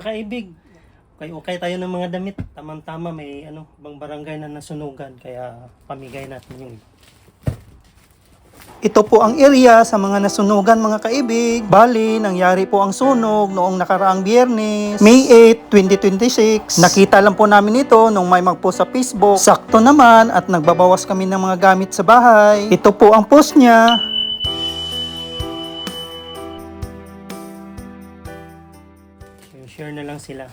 kaibig. Okay tayo ng mga damit. Tamang-tama may bang barangay na nasunugan. Kaya pamigay natin yung iba. Ito po ang area sa mga nasunugan mga kaibig. Bali, nangyari po ang sunog noong nakaraang Biyernes, May 8, 2026. Nakita lang po namin ito nung may mag-post sa Facebook. Sakto naman at nagbabawas kami ng mga gamit sa bahay. Ito po ang post niya. Share na lang sila.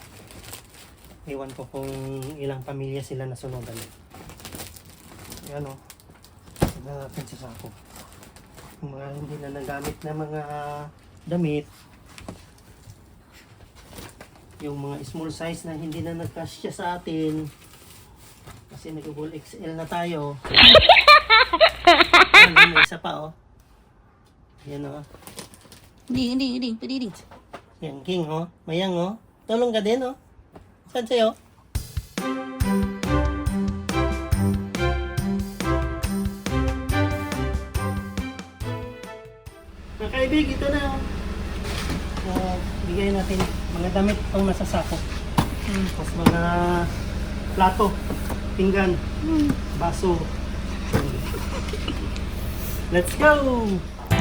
Iwan ko kung ilang pamilya sila nasunugan. Yan o. Natin sa sako. Yung mga hindi na nagamit na mga damit. Yung mga small size na hindi na nagkasya sa atin. Kasi nag-double XL na tayo. Yan, may isa pa o. Yan o. Ding. Yan, King o. Mayang o. Tulong ka din o. Saan sa'yo? Mga kaibig, ito na. Bigay natin mga damit itong nasa sako. Tapos mga plato, pinggan, baso. Let's go!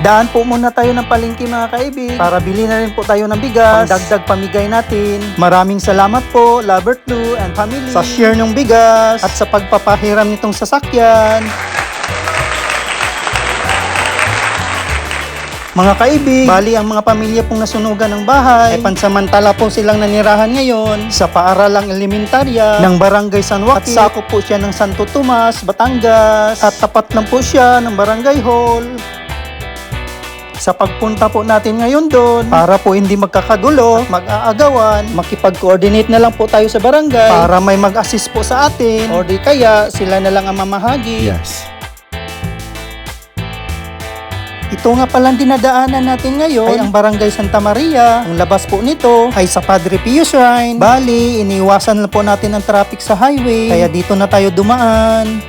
Daan po muna tayo ng palengke mga kaibig para bili na rin po tayo ng bigas, pangdagdag pamigay natin. Maraming salamat po, Lover 2 and family, sa share ng bigas at sa pagpapahiram nitong sasakyan. Mga kaibig, bali ang mga pamilya pong nasunugan ng bahay, ay pansamantala po silang nanirahan ngayon sa paaralang elementarya ng Barangay San Joaquin. At sakop po siya ng Santo Tomas, Batangas. At tapat lang po siya ng Barangay Hall. Sa pagpunta po natin ngayon doon, para po hindi magkakagulo, mag-aagawan, makipag-coordinate na lang po tayo sa barangay para may mag-assist po sa atin or di kaya sila na lang ang mamahagi. Yes. Ito nga palang dinadaanan natin ngayon ay ang Barangay Santa Maria. Ang labas po nito ay sa Padre Pio Shrine. Bali, iniwasan lang po natin ang traffic sa highway, kaya dito na tayo dumaan.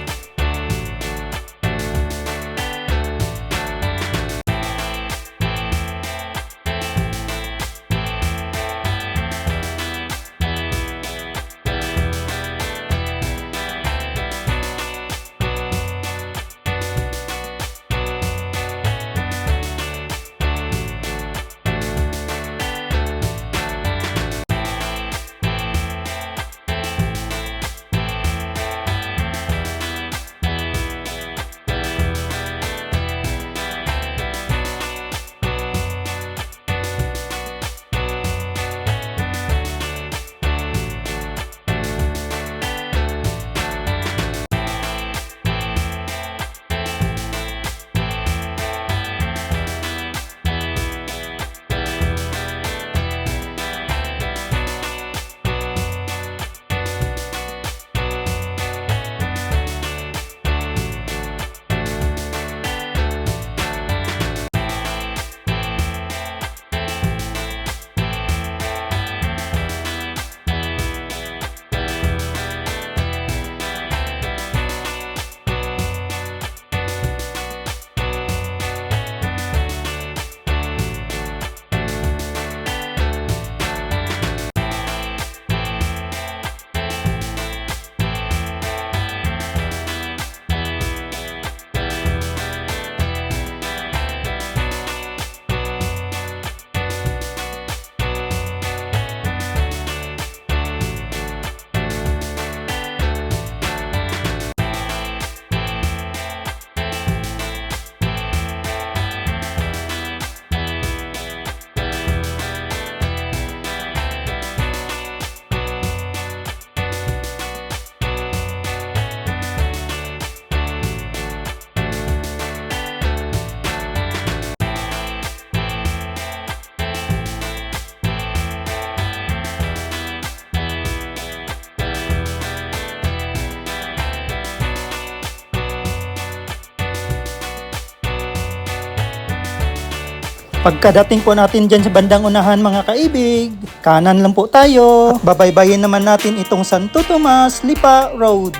Pagkadating po natin dyan sa bandang unahan mga kaibig, kanan lang po tayo at babaybayin naman natin itong Santo Tomas Lipa Road.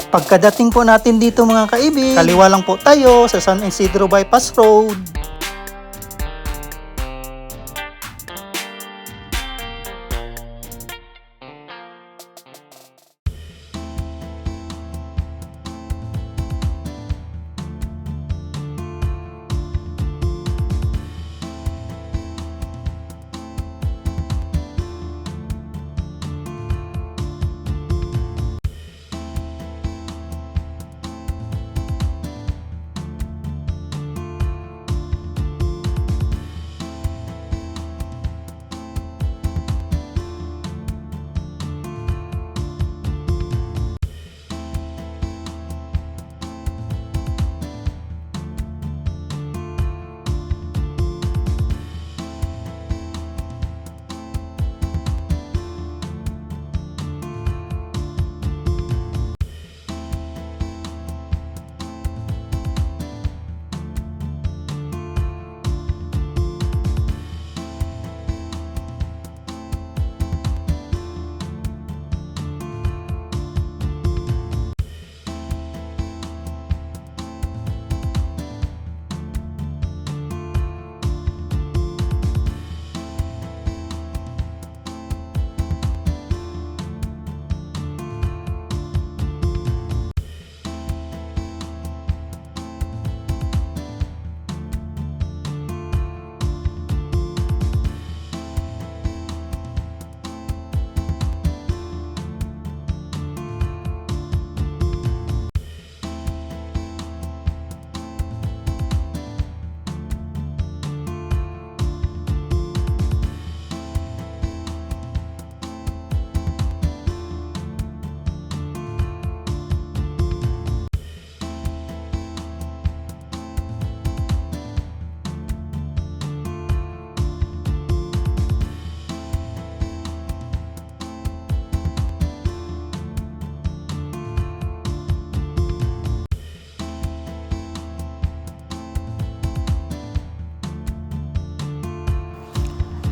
Pagkadating po natin dito mga kaibig, kaliwa lang po tayo sa San Isidro Bypass Road.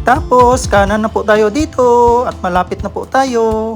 Tapos, kanan na po tayo dito at malapit na po tayo.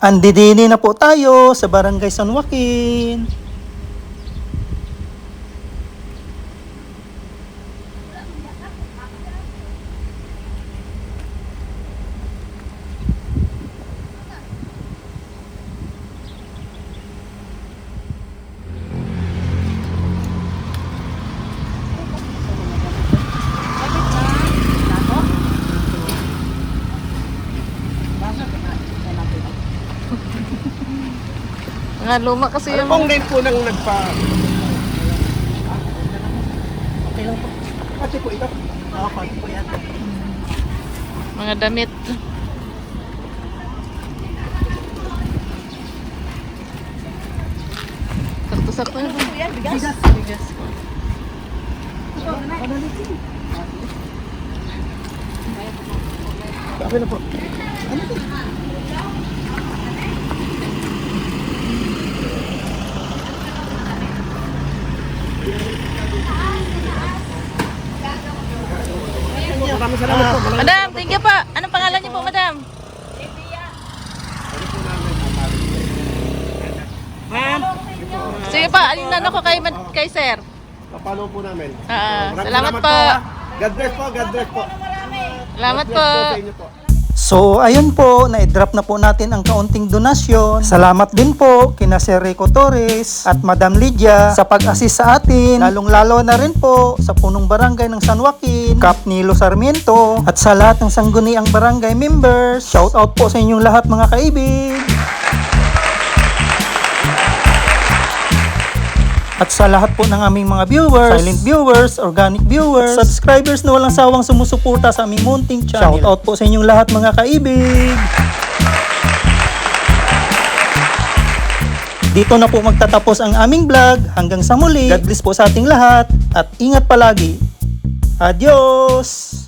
Andidini na po tayo sa Barangay San Joaquin. Nga luma kasi yung Pong din po nang nagpa... Okay lang po. Kasi po ito. Okay po yan. mga damit. Sakto-sakto na po. Bigas. Bigas. Sabi na po. Maraming salamat po. Madam, thank you po. Anong pangalan niyo po, madam? Ma'am, Sige pa, alin ko kay sir. papalo po namin. Maraming Salamat po. ha. God bless po, God bless po. Salamat God po. bless sa inyo po. So, ayun po, na-drop na po natin ang kaunting donasyon. Salamat din po kina Sir Rico Torres at Madam Lydia sa pag-assist sa atin. Lalong-lalo na rin po sa punong barangay ng San Joaquin, Cap Nilo Sarmiento, at sa lahat ng sangguniang barangay members. Shout out po sa inyong lahat mga kaibig. At sa lahat po ng aming mga viewers, silent viewers, organic viewers, subscribers na walang sawang sumusuporta sa aming munting channel. Shout out po sa inyong lahat mga kaibig. Dito na po magtatapos ang aming vlog. Hanggang sa muli. God bless po sa ating lahat. At ingat palagi. Adios!